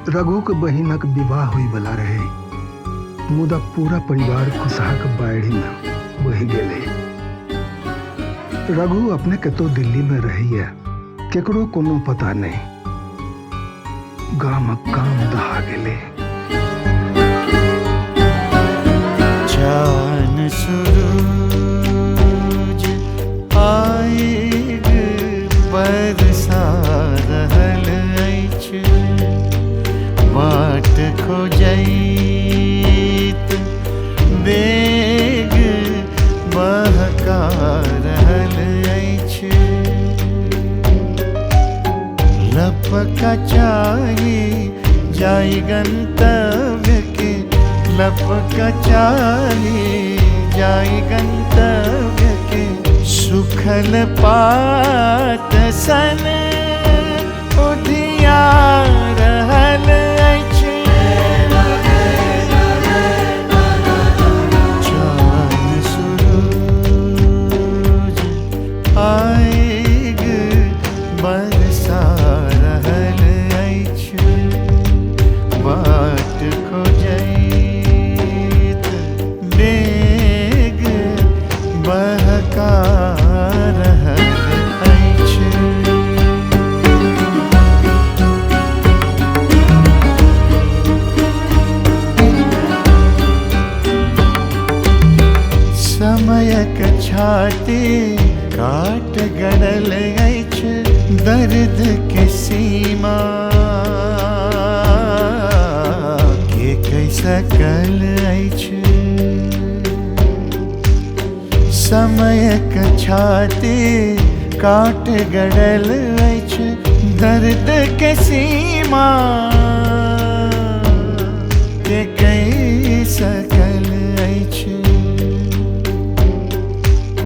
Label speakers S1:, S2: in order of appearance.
S1: रघु के बहिनक विवाह हुई वाला रहे, मुदा पूरा परिवार खुशहाक बाढ़ी में बही गेले। रघु अपने कतो दिल्ली में रही है, केकरो कोनो पता नहीं। गाम काम दहा गेले।
S2: चान सूरज आएग बरसा रहल अछि, बाट खोजैत बेग महका रहल अछि। लपका चाही जाई गंतव्य के, लपका चाही जाई गंतव्य के। सुखल पात सन उधिया रहल अछि। चान सूरज आएग बरसा रहल अछि, बाट खोजैत बेग बहका रहल अछि। समयक छाती काट गड़ल अछि, दर्द के सीमा के कैसा कल अछि। समयक छाती काट गड़ल अछि, दर्द के सीमा के कैसा